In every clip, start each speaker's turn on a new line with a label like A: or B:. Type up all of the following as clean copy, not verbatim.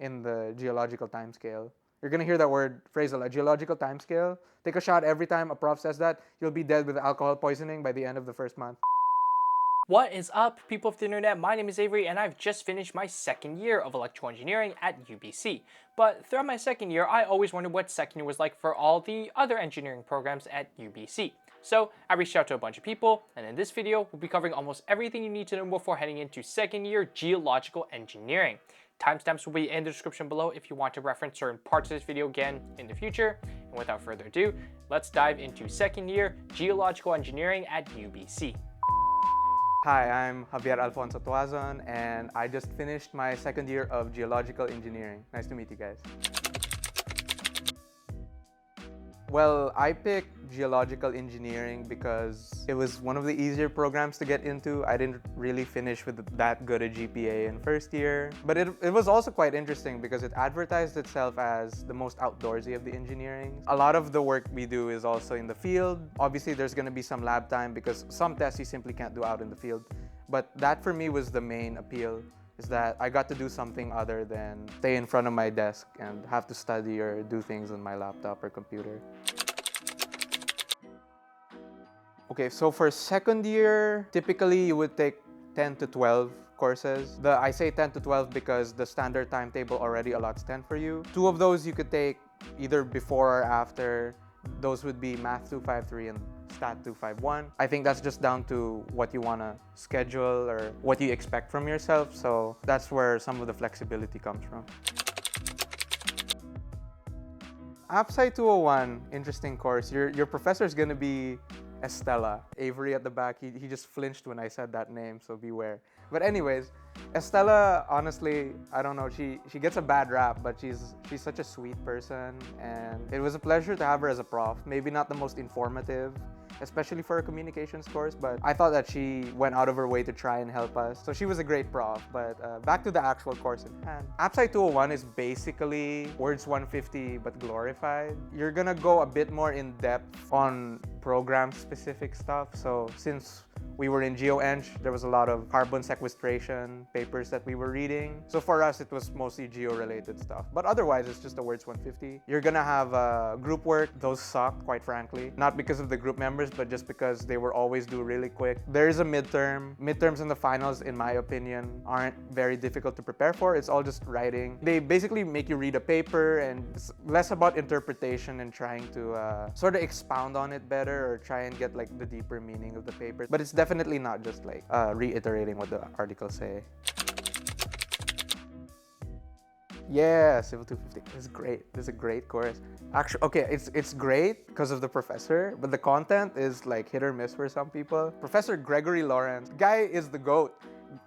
A: in the geological timescale. You're gonna hear that phrase a lot, geological timescale. Take a shot every time a prof says that, you'll be dead with alcohol poisoning by the end of the first month.
B: What is up, people of the internet? My name is Xavier, and I've just finished my second year of electrical engineering at UBC. But throughout my second year, I always wondered what second year was like for all the other engineering programs at UBC. So I reached out to a bunch of people, and in this video, we'll be covering almost everything you need to know before heading into second year geological engineering. Timestamps will be in the description below if you want to reference certain parts of this video again in the future. And without further ado, let's dive into second year geological engineering at UBC.
A: Hi, I'm Javier Alfonso Tuazon, and I just finished my second year of geological engineering. Nice to meet you guys. Well, I picked geological engineering because it was one of the easier programs to get into. I didn't really finish with that good a GPA in first year. But it was also quite interesting because it advertised itself as the most outdoorsy of the engineering. A lot of the work we do is also in the field. Obviously, there's going to be some lab time because some tests you simply can't do out in the field. But that for me was the main appeal, is that I got to do something other than stay in front of my desk and have to study or do things on my laptop or computer. Okay, so for second year, typically you would take 10 to 12 courses. I say 10 to 12 because the standard timetable already allots 10 for you. 2 of those you could take either before or after. Those would be Math 253 and Stat 251. I think that's just down to what you want to schedule or what you expect from yourself. So that's where some of the flexibility comes from. APSC 201, interesting course. Your professor is going to be Estella. Avery at the back, he just flinched when I said that name, so beware. But anyways, Estella, honestly, I don't know, she gets a bad rap, but she's such a sweet person, and it was a pleasure to have her as a prof. Maybe not the most informative, especially for a communications course, but I thought that she went out of her way to try and help us. So she was a great prof, but back to the actual course in hand. APSC 201 is basically Words 150 but glorified. You're gonna go a bit more in depth on program-specific stuff. So since we were in GeoEng, there was a lot of carbon sequestration papers that we were reading. So for us, it was mostly geo-related stuff. But otherwise, it's just the Words 150. You're gonna have group work. Those suck, quite frankly. Not because of the group members, but just because they were always due really quick. There is a midterm. Midterms and the finals, in my opinion, aren't very difficult to prepare for. It's all just writing. They basically make you read a paper, and it's less about interpretation and trying to sort of expound on it better or try and get like the deeper meaning of the paper. But it's definitely not just like reiterating what the articles say. Yeah, Civil 250 is great. This is a great course. Actually, okay, it's great because of the professor, but the content is like hit or miss for some people. Professor Gregory Lawrence, guy is the GOAT.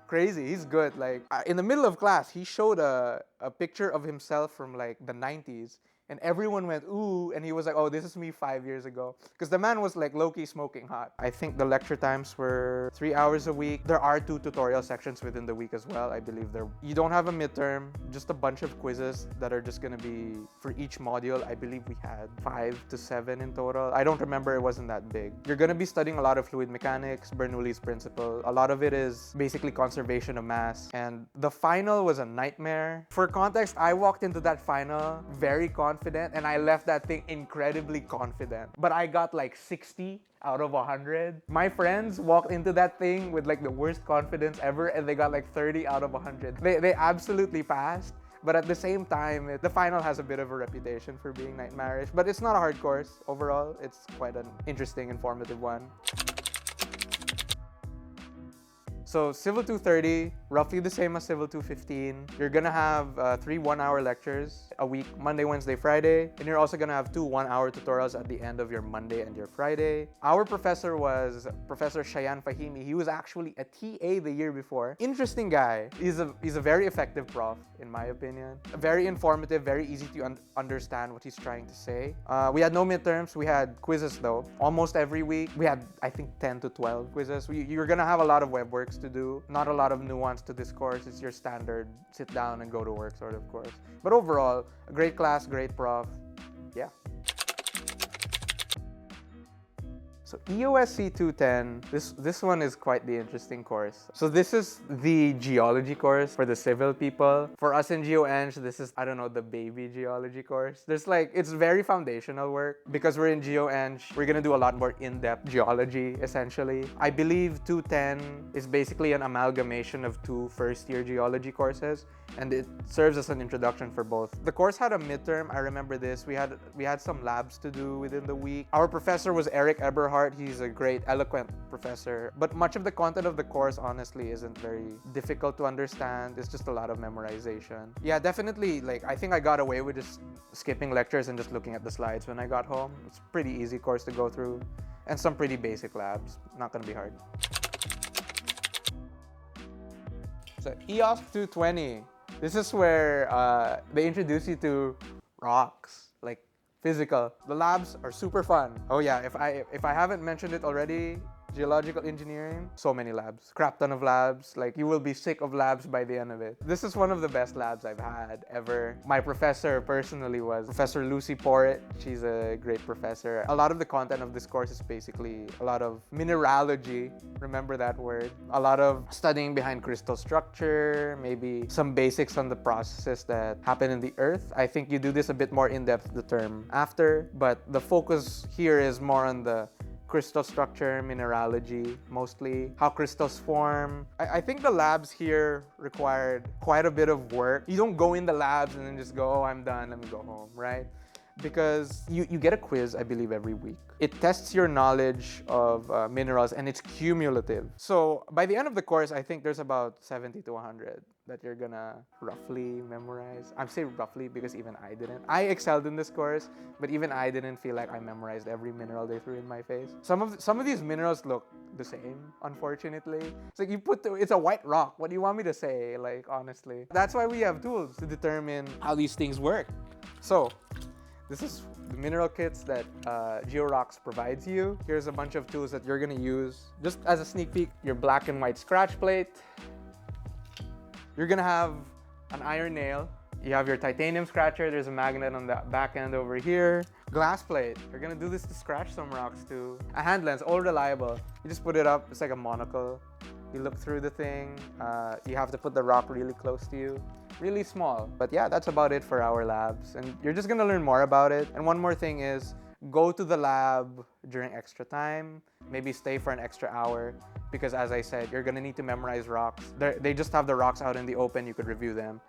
A: Crazy, he's good. Like in the middle of class, he showed a picture of himself from like the 90s. And everyone went, ooh, and he was like, oh, this is me 5 years ago. Because the man was like low-key smoking hot. I think the lecture times were 3 hours a week. There are 2 tutorial sections within the week as well. I believe you don't have a midterm, just a bunch of quizzes that are just gonna be for each module. I believe we had 5 to 7 in total. I don't remember, it wasn't that big. You're gonna be studying a lot of fluid mechanics, Bernoulli's principle. A lot of it is basically conservation of mass. And the final was a nightmare. For context, I walked into that final very confident, and I left that thing incredibly confident. But I got like 60 out of 100. My friends walked into that thing with like the worst confidence ever, and they got like 30 out of 100. They absolutely passed. But at the same time, the final has a bit of a reputation for being nightmarish. But it's not a hard course overall. It's quite an interesting, informative one. So Civil 230, roughly the same as Civil 215. You're gonna have 3 one-hour lectures a week, Monday, Wednesday, Friday. And you're also gonna have 2 one-hour tutorials at the end of your Monday and your Friday. Our professor was Professor Shayan Fahimi. He was actually a TA the year before. Interesting guy. He's a very effective prof, in my opinion. Very informative, very easy to understand what he's trying to say. We had no midterms. We had quizzes though. Almost every week. We had, I think, 10 to 12 quizzes. You're gonna have a lot of web works to do. Not a lot of nuance to this course. It's your standard sit down and go to work sort of course. But overall, a great class, great prof. Yeah. So EOSC 210, this one is quite the interesting course. So this is the geology course for the civil people. For us in GeoEng, this is, I don't know, the baby geology course. There's like, it's very foundational work. Because we're in GeoEng, we're gonna do a lot more in-depth geology, essentially. I believe 210 is basically an amalgamation of two first-year geology courses, and it serves as an introduction for both. The course had a midterm, I remember this. We had some labs to do within the week. Our professor was Eric Eberhardt. He's a great, eloquent professor. But much of the content of the course, honestly, isn't very difficult to understand. It's just a lot of memorization. Yeah, definitely, like, I think I got away with just skipping lectures and just looking at the slides when I got home. It's a pretty easy course to go through, and some pretty basic labs. Not gonna be hard. So EOSC 220. This is where they introduce you to rocks, like physical. The labs are super fun. Oh yeah, if I haven't mentioned it already, geological engineering, so many labs, crap ton of labs. Like, you will be sick of labs by the end of it. This is one of the best labs I've had ever. My professor personally was Professor Lucy Porritt. She's a great professor. A lot of the content of this course is basically a lot of mineralogy. Remember that word? A lot of studying behind crystal structure, maybe some basics on the processes that happen in the earth. I think you do this a bit more in-depth the term after, but the focus here is more on the crystal structure, mineralogy, mostly, how crystals form. I think the labs here required quite a bit of work. You don't go in the labs and then just go, oh, I'm done, let me go home, right? Because you get a quiz, I believe, every week. It tests your knowledge of minerals, and it's cumulative. So by the end of the course, I think there's about 70 to 100 that you're gonna roughly memorize. I'm saying roughly because even I didn't. I excelled in this course, but even I didn't feel like I memorized every mineral they threw in my face. Some of these minerals look the same, unfortunately. It's like it's a white rock. What do you want me to say? Like, honestly. That's why we have tools to determine how these things work. So, this is the mineral kits that GeoRocks provides you. Here's a bunch of tools that you're gonna use. Just as a sneak peek, your black and white scratch plate. You're gonna have an iron nail. You have your titanium scratcher. There's a magnet on the back end over here. Glass plate. You're gonna do this to scratch some rocks too. A hand lens, all reliable. You just put it up, it's like a monocle. You look through the thing. You have to put the rock really close to you. Really small. But yeah, that's about it for our labs. And you're just gonna learn more about it. And one more thing is, go to the lab during extra time. Maybe stay for an extra hour. Because as I said, you're gonna need to memorize rocks. They just have the rocks out in the open. You could review them.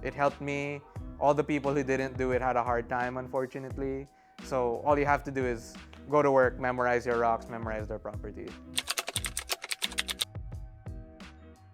A: It helped me. All the people who didn't do it had a hard time, unfortunately. So all you have to do is go to work, memorize your rocks, memorize their properties.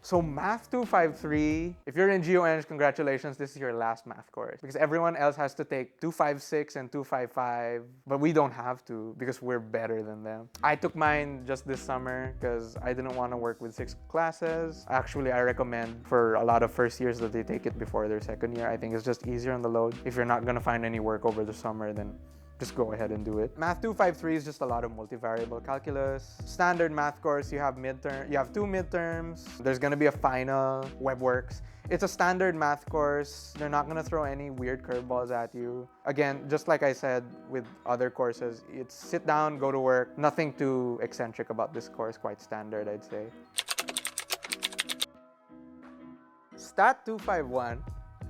A: So Math 253, if you're in GeoEng, congratulations, this is your last math course. Because everyone else has to take 256 and 255, but we don't have to because we're better than them. I took mine just this summer because I didn't want to work with 6 classes. Actually, I recommend for a lot of first years that they take it before their second year. I think it's just easier on the load. If you're not gonna find any work over the summer, then just go ahead and do it. Math 253 is just a lot of multivariable calculus. Standard math course, you have 2 midterms. There's gonna be a final, WebWorks. It's a standard math course. They're not gonna throw any weird curveballs at you. Again, just like I said with other courses, it's sit down, go to work. Nothing too eccentric about this course, quite standard, I'd say. Stat 251.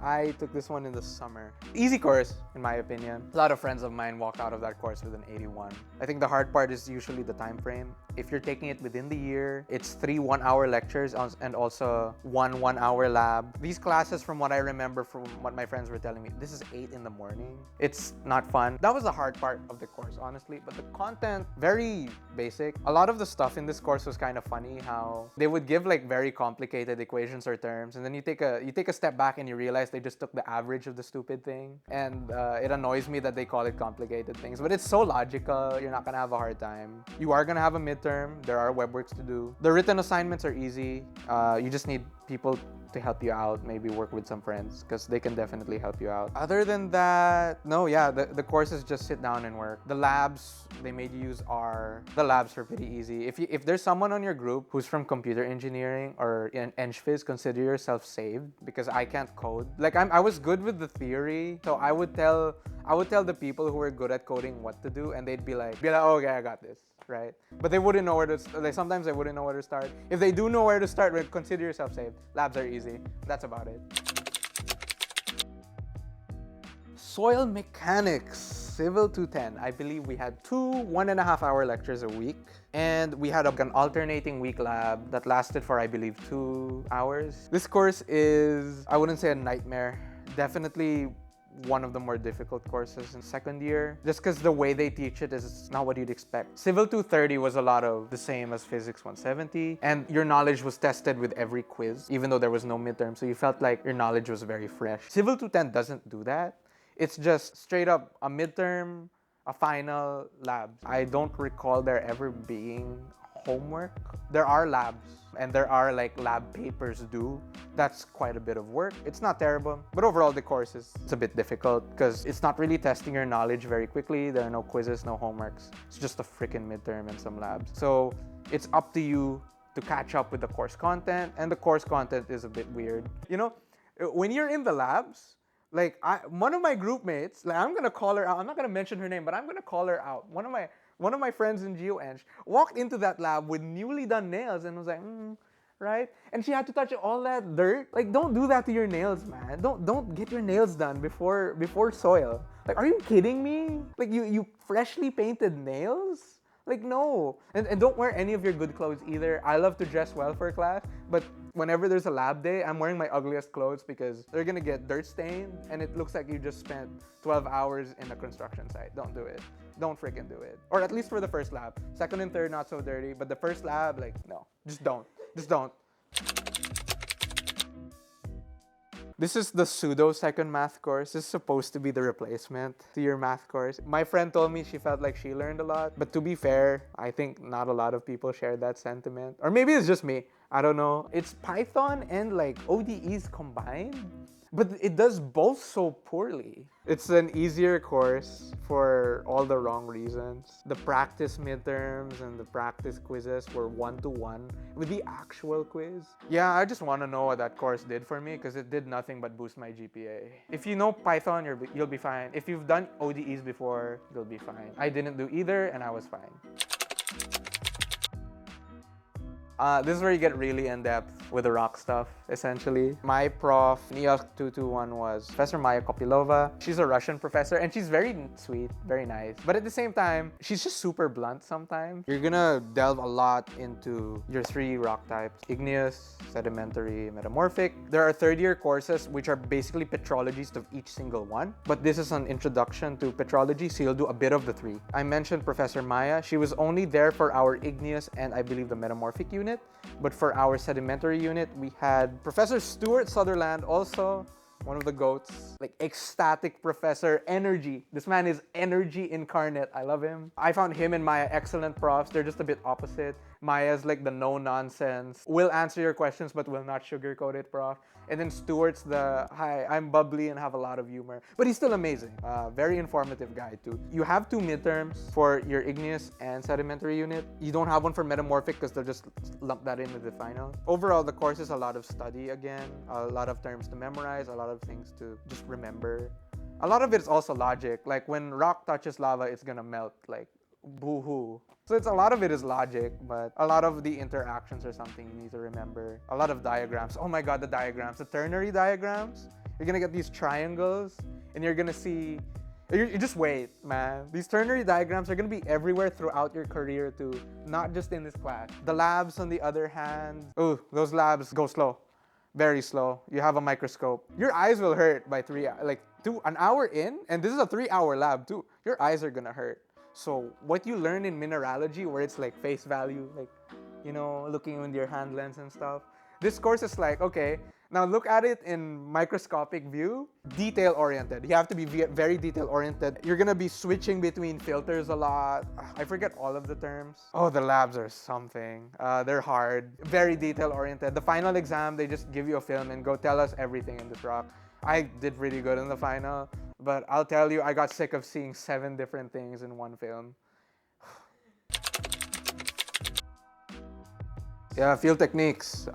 A: I took this one in the summer. Easy course, in my opinion. A lot of friends of mine walk out of that course with an 81. I think the hard part is usually the time frame. If you're taking it within the year, it's 3 one-hour lectures and also 1 one-hour lab. These classes, from what I remember from what my friends were telling me, this is 8 in the morning. It's not fun. That was the hard part of the course, honestly. But the content, very basic. A lot of the stuff in this course was kind of funny, how they would give like very complicated equations or terms, and then you take a step back and you realize they just took the average of the stupid thing. And it annoys me that they call it complicated things, but it's so logical, you're not gonna have a hard time. You are gonna have a midterm, there are WebWorks to do. The written assignments are easy. You just need people to help you out, maybe work with some friends because they can definitely help you out. Other than that, no, yeah, the courses just sit down and work. The labs, they made you use R. The labs are pretty easy. If there's someone on your group who's from computer engineering or in EngPhys, consider yourself saved because I can't code. Like I was good with the theory, so I would tell the people who were good at coding what to do, and they'd be like, oh, okay, I got this, right? But they wouldn't know where to. Like sometimes they wouldn't know where to start. If they do know where to start, consider yourself saved. Labs are easy. That's about it. Soil mechanics. CIVL 210, I believe we had 2 1.5-hour lectures a week, and we had an alternating week lab that lasted for, I believe, 2 hours. This course is, I wouldn't say a nightmare, definitely one of the more difficult courses in second year, just because the way they teach it is not what you'd expect. CIVL 230 was a lot of the same as Physics 170, and your knowledge was tested with every quiz, even though there was no midterm, so you felt like your knowledge was very fresh. CIVL 210 doesn't do that. It's just straight up a midterm, a final, labs. I don't recall there ever being homework. There are labs and there are like lab papers due. That's quite a bit of work. It's not terrible, but overall the course is a bit difficult because it's not really testing your knowledge very quickly. There are no quizzes, no homeworks. It's just a freaking midterm and some labs. So it's up to you to catch up with the course content, and the course content is a bit weird. You know, when you're in the labs, like one of my group mates, like I'm gonna call her out. I'm not gonna mention her name, but I'm gonna call her out. One of my friends in GeoEng walked into that lab with newly done nails and was like, right? And she had to touch all that dirt. Like, don't do that to your nails, man. Don't get your nails done before soil. Like, are you kidding me? Like you freshly painted nails? Like, no. And don't wear any of your good clothes either. I love to dress well for class, but whenever there's a lab day, I'm wearing my ugliest clothes because they're gonna get dirt stained and it looks like you just spent 12 hours in a construction site. Don't do it. Don't freaking do it. Or at least for the first lab. Second and third, not so dirty, but the first lab, like, no. Just don't. Just don't. This is the pseudo second math course. This is supposed to be the replacement to your math course. My friend told me she felt like she learned a lot, but to be fair, I think not a lot of people share that sentiment. Or maybe it's just me. I don't know. It's Python and like ODEs combined, but it does both so poorly. It's an easier course for all the wrong reasons. The practice midterms and the practice quizzes were 1-to-1 with the actual quiz. Yeah, I just want to know what that course did for me because it did nothing but boost my GPA. If you know Python, you'll be fine. If you've done ODEs before, you'll be fine. I didn't do either and I was fine. This is where you get really in-depth with the rock stuff, essentially. My prof in EOSC 221 was Professor Maya Kopilova. She's a Russian professor, and she's very sweet, very nice. But at the same time, she's just super blunt sometimes. You're gonna delve a lot into your 3 rock types: igneous, sedimentary, metamorphic. There are third-year courses which are basically petrologies of each single one. But this is an introduction to petrology, so you'll do a bit of the 3. I mentioned Professor Maya. She was only there for our igneous and I believe the metamorphic unit. But for our sedimentary unit, we had Professor Stuart Sutherland, also one of the GOATs, like ecstatic professor, energy. This man is energy incarnate. I love him. I found him and Maya excellent profs. They're just a bit opposite. Maya's like the no nonsense, will answer your questions but will not sugarcoat it prof. And then Stuart's the, hi, I'm bubbly and have a lot of humor. But he's still amazing. Very informative guy too. You have 2 midterms for your igneous and sedimentary unit. You don't have one for metamorphic because they'll just lump that in with the final. Overall, the course is a lot of study again, a lot of terms to memorize, a lot of things to just remember. A lot of it is also logic. Like when rock touches lava, it's gonna melt. Like, boo-hoo. So a lot of it is logic, but a lot of the interactions are something you need to remember. A lot of diagrams. Oh my god, the diagrams. The ternary diagrams. You're gonna get these triangles, and you're gonna see... You just wait, man. These ternary diagrams are gonna be everywhere throughout your career too, not just in this class. The labs, on the other hand... Ooh, those labs go slow. Very slow. You have a microscope. Your eyes will hurt by an hour in, and this is a 3-hour lab too. Your eyes are gonna hurt. So what you learn in mineralogy, where it's like face value, like, you know, looking with your hand lens and stuff, this course is like, okay, Now look at it in microscopic view, detail oriented. You have to be very detail oriented. You're gonna be switching between filters a lot. I forget all of the terms. Oh, the labs are something. They're hard, very detail oriented. The final exam, they just give you a film and go tell us everything in this rock. I did really good in the final, but I'll tell you, I got sick of seeing 7 different things in one film. Yeah, field techniques.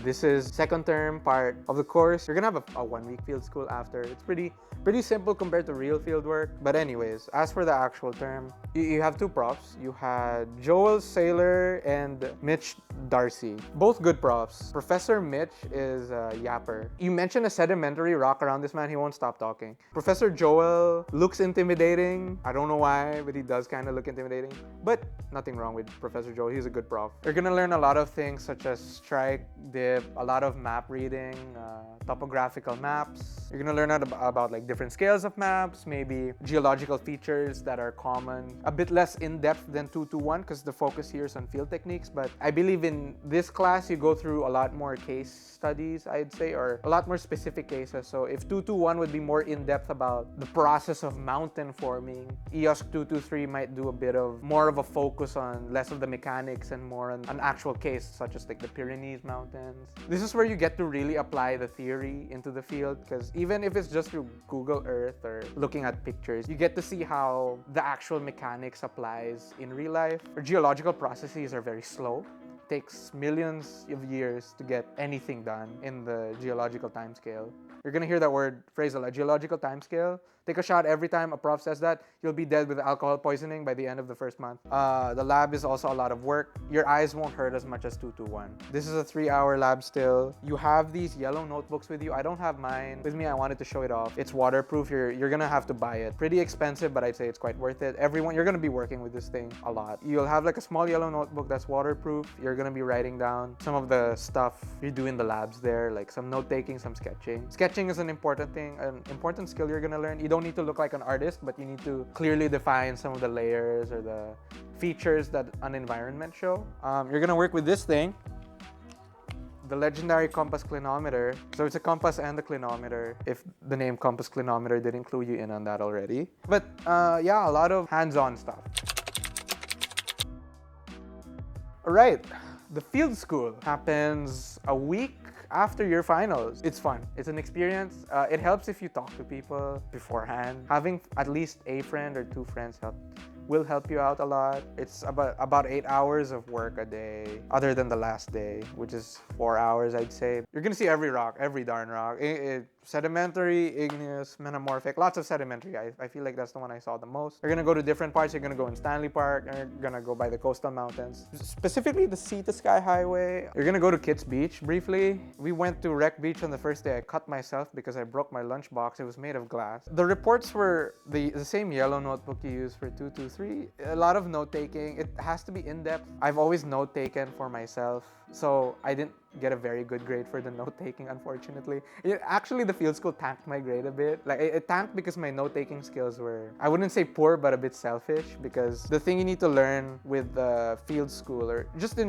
A: This is second term part of the course. You're gonna have a 1-week field school after. It's pretty simple compared to real field work. But anyways, as for the actual term, you have 2 profs. You had Joel Saylor and Mitch Darcy. Both good profs. Professor Mitch is a yapper. You mention a sedimentary rock around this man, he won't stop talking. Professor Joel looks intimidating. I don't know why, but he does kind of look intimidating. But nothing wrong with Professor Joel. He's a good prof. You're gonna learn a lot of things such as strike, dip, a lot of map reading, topographical maps. You're gonna learn about like different scales of maps, maybe geological features that are common. A bit less in-depth than 221 because the focus here is on field techniques, but I believe in this class you go through a lot more case studies, I'd say, or a lot more specific cases. So if 221 would be more in-depth about the process of mountain forming, EOSC 223 might do a bit of more of a focus on less of the mechanics and more on an actual case, such as like the Pyrenees Mountains. This is where you get to really apply the theory into the field, because even if it's just through Google Earth or looking at pictures, you get to see how the actual mechanics applies in real life. Our geological processes are very slow. It takes millions of years to get anything done in the geological timescale. You're gonna hear that phrase a lot, geological timescale. Take a shot every time a prof says that, you'll be dead with alcohol poisoning by the end of the first month. The lab is also a lot of work. Your eyes won't hurt as much as 221. This is a 3-hour lab still. You have these yellow notebooks with you. I don't have mine with me. I wanted to show it off. It's waterproof. You're gonna have to buy it. Pretty expensive, but I'd say it's quite worth it. You're gonna be working with this thing a lot. You'll have like a small yellow notebook that's waterproof. You're gonna be writing down some of the stuff you do in the labs there, like some note-taking, some sketching. Sketching is an important thing, an important skill you're gonna learn. You don't need to look like an artist, but you need to clearly define some of the layers or the features that an environment show. You're gonna work with this thing, the legendary compass clinometer. So it's a compass and a clinometer, if the name compass clinometer didn't clue you in on that already. But yeah, a lot of hands-on stuff. All right, the field school happens a week after your finals. It's fun. It's an experience. It helps if you talk to people beforehand. Having at least a friend or 2 friends will help you out a lot. It's about 8 hours of work a day, other than the last day, which is 4 hours, I'd say. You're gonna see every rock, every darn rock. Sedimentary, igneous, metamorphic, lots of sedimentary. I feel like that's the one I saw the most. You're gonna go to different parts. You're gonna go in Stanley Park. You're gonna go by the coastal mountains, specifically the Sea to Sky Highway. You're gonna go to Kitts Beach briefly. We went to Wreck Beach on the first day. I cut myself because I broke my lunchbox. It was made of glass. The reports were the same yellow notebook you use for 223. A lot of note taking. It has to be in-depth. I've always note taken for myself, so I didn't get a very good grade for the note-taking, unfortunately. Actually, the field school tanked my grade a bit. Like, it tanked because my note-taking skills were, I wouldn't say poor, but a bit selfish, because the thing you need to learn with the field school, or just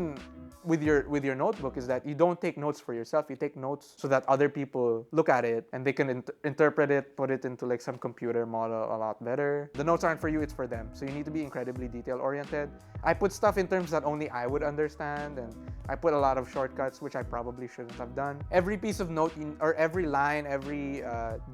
A: with your notebook, is that you don't take notes for yourself. You take notes so that other people look at it and they can interpret it, put it into like some computer model a lot better. The notes aren't for you, it's for them. So you need to be incredibly detail-oriented. I put stuff in terms that only I would understand, and I put a lot of shortcuts, which I probably shouldn't have done. Every piece of note, or every line, every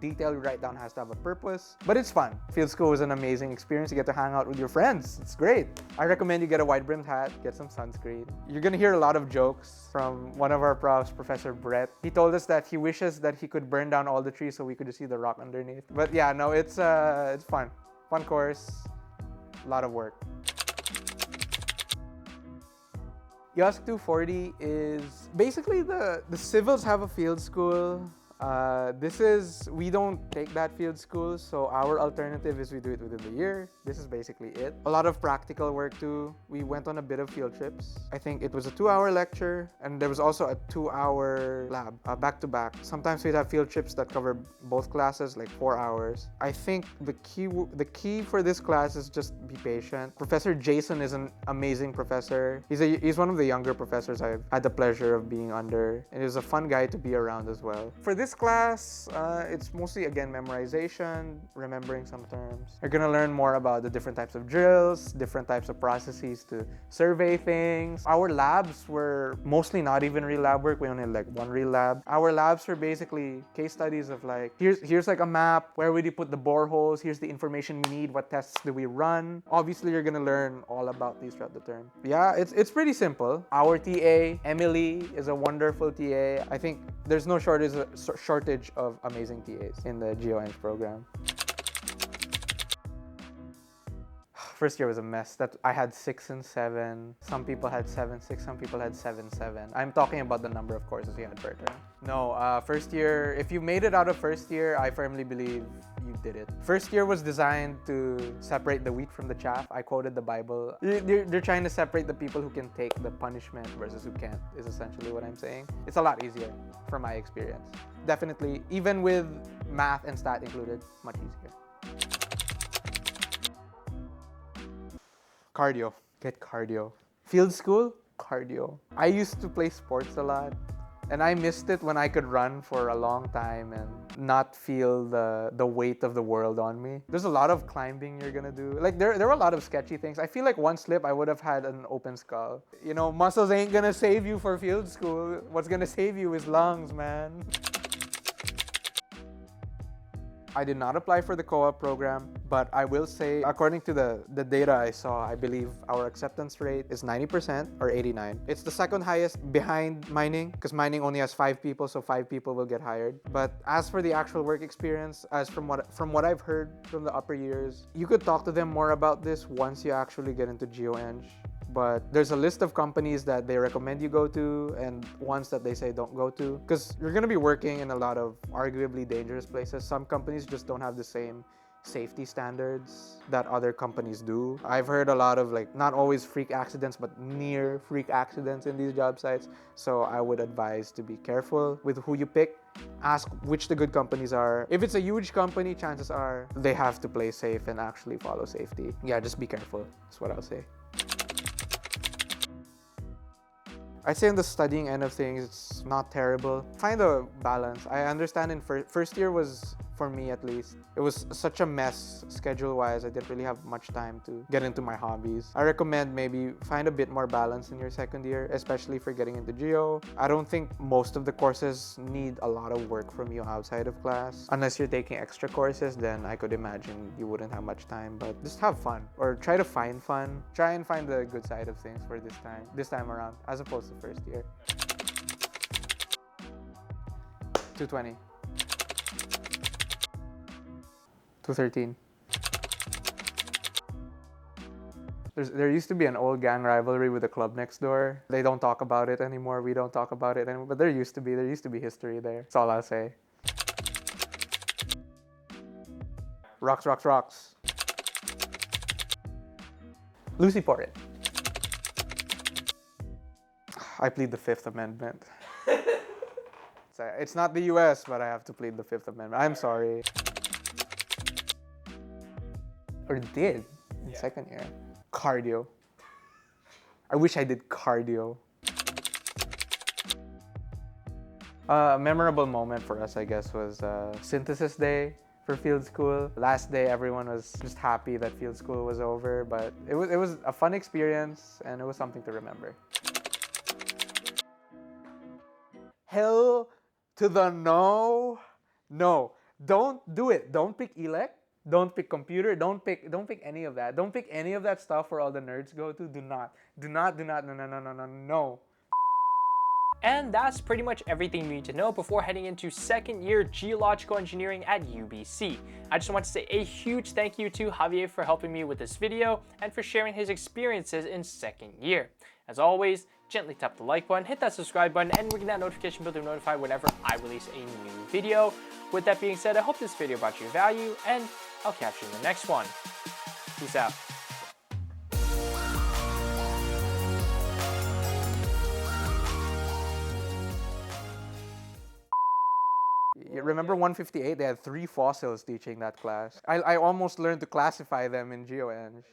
A: detail you write down has to have a purpose. But it's fun. Field school is an amazing experience. You get to hang out with your friends. It's great. I recommend you get a wide-brimmed hat, get some sunscreen. You're gonna hear a lot of jokes from one of our profs, Professor Brett. He told us that he wishes that he could burn down all the trees so we could just see the rock underneath. But yeah, no, it's fun. Fun course, a lot of work. EOSC 240 is basically the civils have a field school. We don't take that field school, so our alternative is we do it within the year. This is basically it. A lot of practical work too. We went on a bit of field trips. I think it was a 2-hour lecture, and there was also a 2-hour lab, back to back. Sometimes we'd have field trips that cover both classes, like 4 hours. I think the key for this class is just be patient. Professor Jason is an amazing professor. He's one of the younger professors I've had the pleasure of being under, and he's a fun guy to be around as well. For this class, it's mostly, again, memorization, remembering some terms. You're gonna learn more about the different types of drills, different types of processes to survey things. Our labs were mostly not even real lab work. We only had like one real lab. Our labs were basically case studies of like, here's like a map, where would you put the boreholes, here's the information we need, what tests do we run. Obviously, you're gonna learn all about these throughout the term. Yeah, it's pretty simple. Our TA, Emily, is a wonderful TA. I think there's no shortage of amazing TAs in the GeoEng program. First year was a mess. I had 6 and 7. Some people had 7-6. Some people had 7-7. I'm talking about the number of courses we had per term. No, first year, if you made it out of first year, I firmly believe you did it. First year was designed to separate the wheat from the chaff. I quoted the Bible. They're trying to separate the people who can take the punishment versus who can't, is essentially what I'm saying. It's a lot easier from my experience. Definitely, even with math and stat included, much easier. Cardio. Get cardio. Field school? Cardio. I used to play sports a lot, and I missed it when I could run for a long time and not feel the weight of the world on me. There's a lot of climbing you're gonna do. Like, there were a lot of sketchy things. I feel like one slip, I would have had an open skull. You know, muscles ain't gonna save you for field school. What's gonna save you is lungs, man. I did not apply for the co-op program, but I will say, according to the data I saw, I believe our acceptance rate is 90% or 89. It's the second highest behind mining, because mining only has 5 people, so 5 people will get hired. But as for the actual work experience, as from what I've heard from the upper years, you could talk to them more about this once you actually get into GeoEng. But there's a list of companies that they recommend you go to and ones that they say don't go to, because you're going to be working in a lot of arguably dangerous places. Some companies just don't have the same safety standards that other companies do. I've heard a lot of, like, not always freak accidents, but near freak accidents in these job sites. So I would advise to be careful with who you pick. Ask which the good companies are. If it's a huge company, chances are they have to play safe and actually follow safety. Yeah, just be careful. That's what I'll say. I'd say on the studying end of things, it's not terrible. Find a balance. I understand in first year was, for me at least, it was such a mess schedule-wise. I didn't really have much time to get into my hobbies. I recommend maybe find a bit more balance in your second year, especially for getting into Geo. I don't think most of the courses need a lot of work from you outside of class. Unless you're taking extra courses, then I could imagine you wouldn't have much time, but just have fun or try to find fun. Try and find the good side of things for this time around, as opposed to first year. 220. 213. There used to be an old gang rivalry with the club next door. They don't talk about it anymore. We don't talk about it anymore. But there used to be history there. That's all I'll say. Rocks, rocks, rocks. Lucy Porrit. I plead the Fifth Amendment. It's not the US, but I have to plead the Fifth Amendment. I'm sorry. Or did in second year. Cardio. I wish I did cardio. A memorable moment for us, I guess, was synthesis day for field school. Last day, everyone was just happy that field school was over, but it was a fun experience and it was something to remember. Hell to the no. No, don't do it. Don't pick elect. Don't pick computer. Don't pick any of that. Don't pick any of that stuff where all the nerds go to. Do not. No.
B: And that's pretty much everything you need to know before heading into second year geological engineering at UBC. I just want to say a huge thank you to Xavier for helping me with this video and for sharing his experiences in second year. As always, gently tap the like button, hit that subscribe button, and ring that notification bell to be notified whenever I release a new video. With that being said, I hope this video brought you value, and I'll catch you in the next one. Peace out.
A: You remember 158? They had 3 fossils teaching that class. I almost learned to classify them in GeoEng.